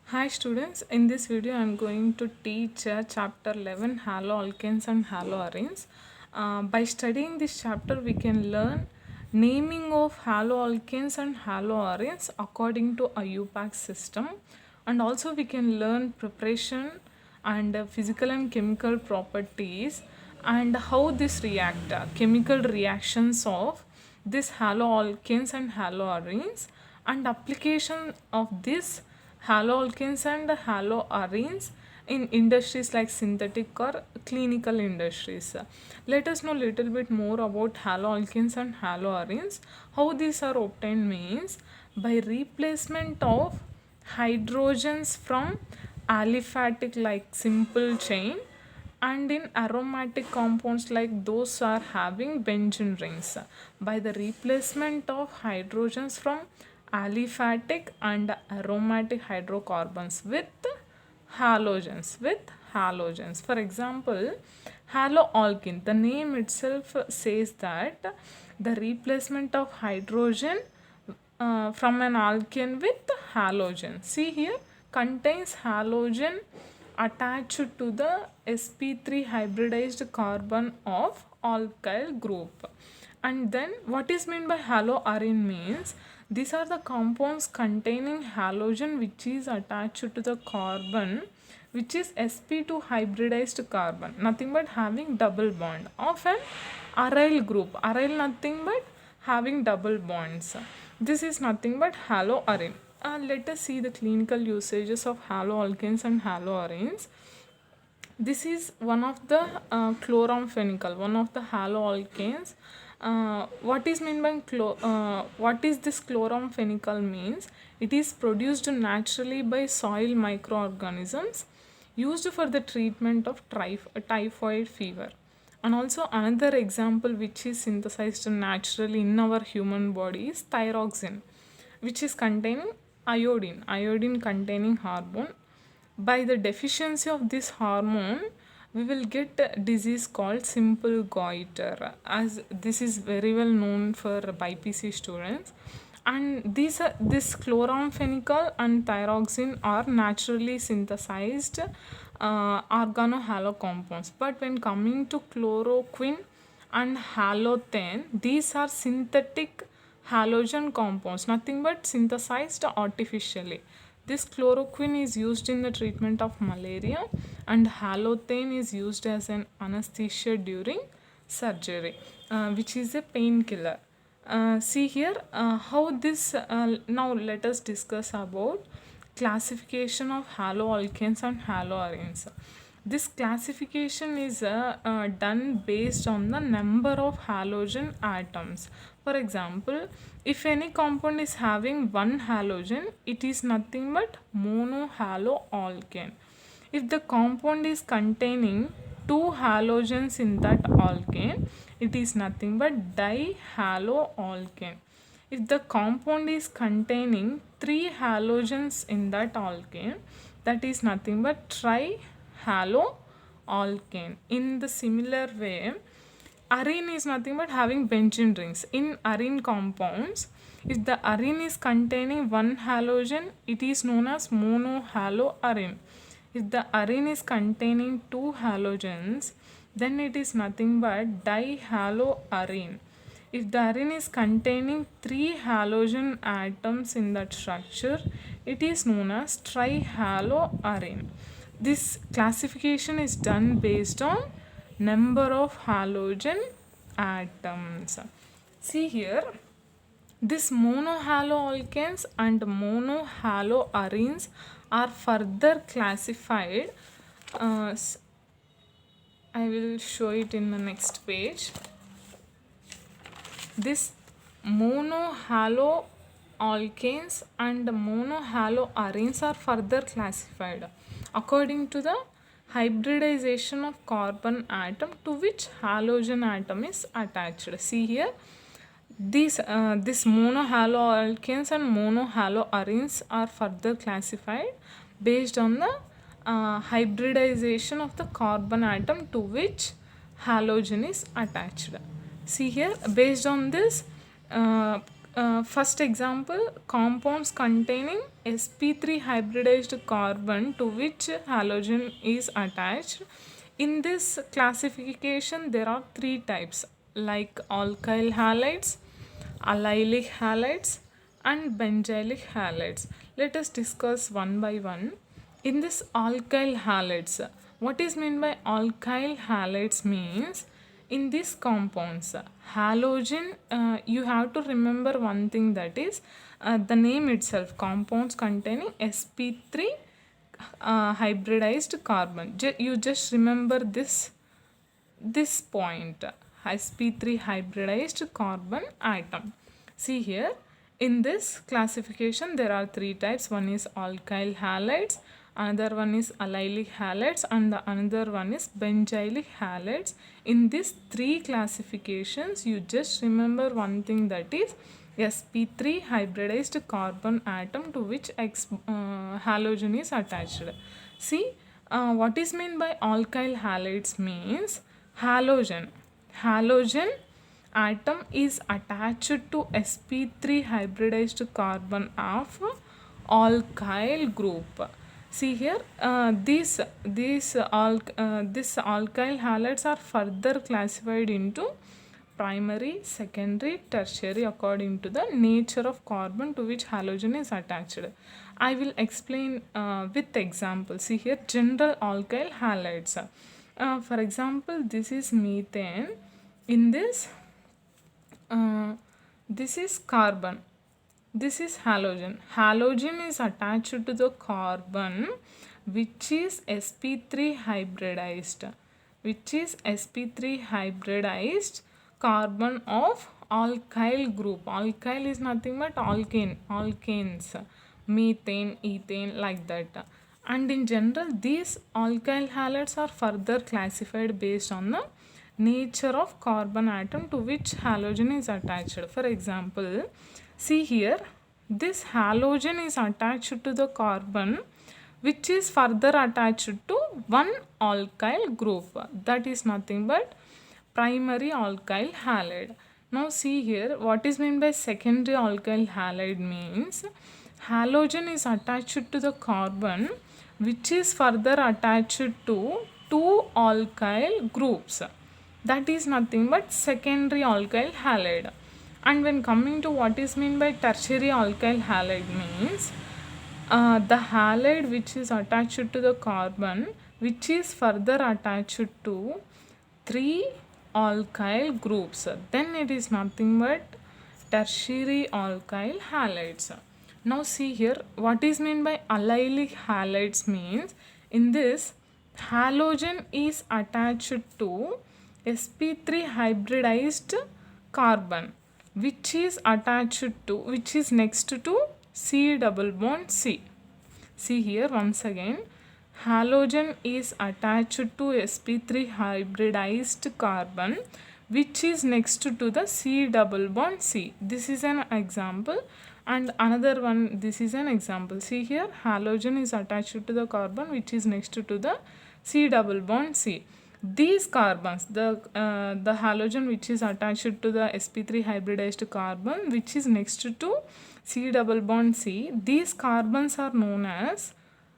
Hi students, in this video I am going to teach chapter 11 haloalkanes and haloarenes. By studying this chapter we can learn naming of haloalkanes and haloarenes according to a UPAC system, and also we can learn preparation and physical and chemical properties and how this react chemical reactions of this haloalkanes and haloarenes and application of this haloalkanes and haloarenes in industries like synthetic or clinical industries. Let us know little bit more about haloalkanes and haloarenes. How these are obtained means by replacement of hydrogens from aliphatic like simple chain, and in aromatic compounds like those are having benzene rings by the replacement of hydrogens from aliphatic and aromatic hydrocarbons with halogens. For example, haloalkene, the name itself says that the replacement of hydrogen from an alkane with halogen. See here, contains halogen attached to the sp3 hybridized carbon of alkyl group. And then what is meant by haloarene means these are the compounds containing halogen which is attached to the carbon which is sp2 hybridized carbon, nothing but having double bond of an aryl group. Aryl nothing but having double bonds. This is nothing but haloarene. Let us see the clinical usages of haloalkanes and haloarenes. This is one of the chloramphenicol, one of the haloalkanes. What is meant by what is this chloramphenicol means? It is produced naturally by soil microorganisms used for the treatment of typhoid fever. And also another example which is synthesized naturally in our human body is thyroxine, which is containing iodine containing hormone. By the deficiency of this hormone we will get a disease called simple goiter, as this is very well known for BPC students. And this chloramphenicol and thyroxine are naturally synthesized organohalo compounds, but when coming to chloroquine and halothane, these are synthetic halogen compounds, nothing but synthesized artificially. This chloroquine is used in the treatment of malaria and halothane is used as an anesthesia during surgery, which is a painkiller. See here how this now let us discuss about classification of haloalkanes and haloarenes. This classification is done based on the number of halogen atoms. For example, if any compound is having one halogen, it is nothing but monohaloalkane. If the compound is containing two halogens in that alkane, it is nothing but dihaloalkane. If the compound is containing three halogens in that alkane, that is nothing but trihaloalkane. In the similar way, arene is nothing but having benzene rings. In arene compounds, if the arene is containing one halogen, it is known as monohaloarene. If the arene is containing two halogens, then it is nothing but dihaloarene. If the arene is containing three halogen atoms in that structure, it is known as trihaloarene. This classification is done based on number of halogen atoms. See here, this monohaloalkanes and monohaloarenes are further classified. I will show it in the next page. This monohaloalkanes and monohaloarenes are further classified according to the hybridization of carbon atom to which halogen atom is attached. See here, this monohaloalkanes and monohaloarenes are further classified based on the hybridization of the carbon atom to which halogen is attached. See here, based on this First example, compounds containing sp3 hybridized carbon to which halogen is attached. In this classification, there are three types like alkyl halides, allylic halides, and benzylic halides. Let us discuss one by one. In this alkyl halides, what is meant by alkyl halides means in these compounds halogen, you have to remember one thing, that is the name itself, compounds containing sp3 hybridized carbon. You just remember this point, sp3 hybridized carbon atom. See here, in this classification there are three types. One is alkyl halides, another one is allylic halides, and the another one is benzylic halides. In these three classifications, you just remember one thing, that is sp3 hybridized carbon atom to which halogen is attached. See, what is meant by alkyl halides means halogen atom is attached to sp3 hybridized carbon of alkyl group. See here, this alkyl halides are further classified into primary, secondary, tertiary according to the nature of carbon to which halogen is attached. I will explain with example. See here, general alkyl halides. For example, this is methane. In this, this is carbon. This is halogen. Halogen is attached to the carbon which is sp3 hybridized. Which is sp3 hybridized carbon of alkyl group. Alkyl is nothing but alkanes, methane, ethane, like that. And in general, these alkyl halides are further classified based on the nature of carbon atom to which halogen is attached. For example, see here, this halogen is attached to the carbon which is further attached to one alkyl group, that is nothing but primary alkyl halide. Now see here, what is meant by secondary alkyl halide means halogen is attached to the carbon which is further attached to two alkyl groups, that is nothing but secondary alkyl halide. And when coming to what is meant by tertiary alkyl halide means the halide which is attached to the carbon which is further attached to three alkyl groups, then it is nothing but tertiary alkyl halides. Now see here, what is meant by allylic halides means in this halogen is attached to sp3 hybridized carbon which is next to C double bond C. See here once again, halogen is attached to sp3 hybridized carbon which is next to the C double bond C. This is an example, and another one, this is an example. See here, halogen is attached to the carbon which is next to the C double bond C. These carbons, the halogen which is attached to the sp3 hybridized carbon which is next to C double bond C, these carbons are known as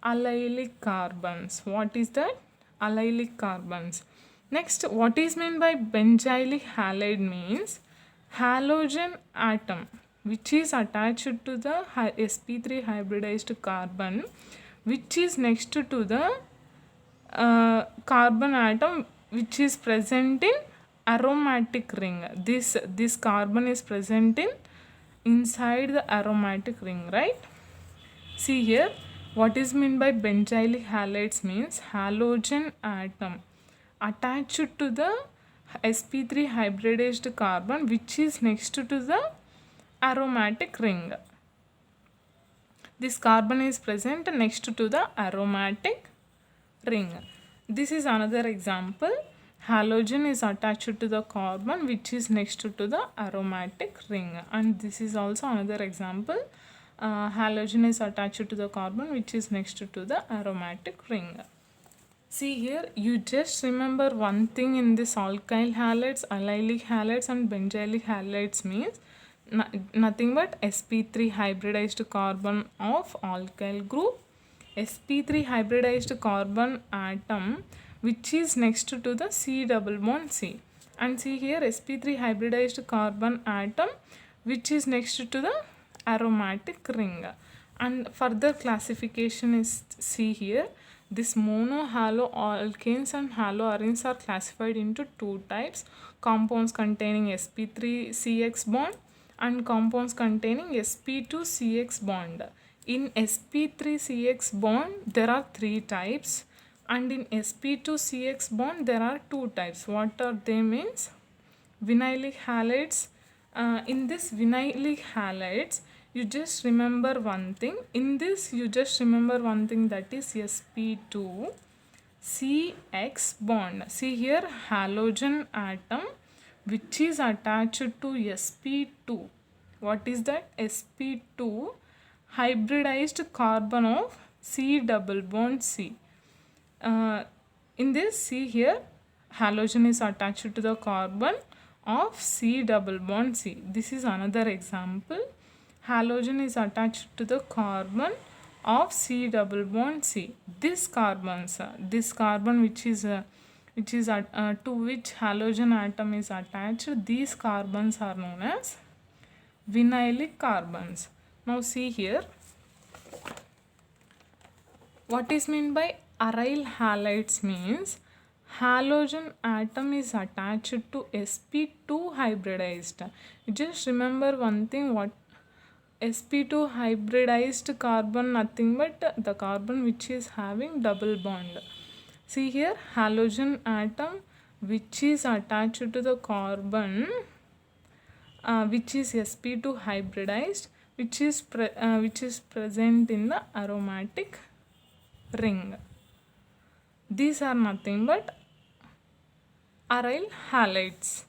allylic carbons. What is that? Allylic carbons. Next, what is meant by benzylic halide means halogen atom which is attached to the sp3 hybridized carbon which is next to the carbon atom which is present in aromatic ring. This carbon is present in inside the aromatic ring, right? See here, what is meant by benzylic halides means halogen atom attached to the sp3 hybridized carbon which is next to the aromatic ring. This carbon is present next to the aromatic ring. This is another example. Halogen is attached to the carbon which is next to the aromatic ring, and this is also another example. Halogen is attached to the carbon which is next to the aromatic ring. See here, you just remember one thing in this alkyl halides, allylic halides and benzylic halides means nothing but sp3 hybridized carbon of alkyl group, sp3 hybridized carbon atom which is next to the C double bond C. And see here sp3 hybridized carbon atom which is next to the aromatic ring. And further classification is see here. This mono halo alkanes and haloarenes are classified into two types: compounds containing sp3 CX bond and compounds containing sp2 CX bond. In sp3 CX bond there are three types, and in sp2 CX bond there are two types. What are they means? Vinylic halides. In this vinylic halides, you just remember one thing. In this you just remember one thing, that is sp2 CX bond. See here, halogen atom which is attached to sp2. What is that? sp2 hybridized carbon of C double bond C. In this, see here, halogen is attached to the carbon of C double bond C. This is another example. Halogen is attached to the carbon of C double bond C. This carbon which is to which halogen atom is attached, these carbons are known as vinylic carbons. Now see here, what is meant by aryl halides means halogen atom is attached to sp2 hybridized. Just remember one thing, what sp2 hybridized carbon, nothing but the carbon which is having double bond. See here, halogen atom which is attached to the carbon which is sp2 hybridized, which is present in the aromatic ring. These are nothing but aryl halides.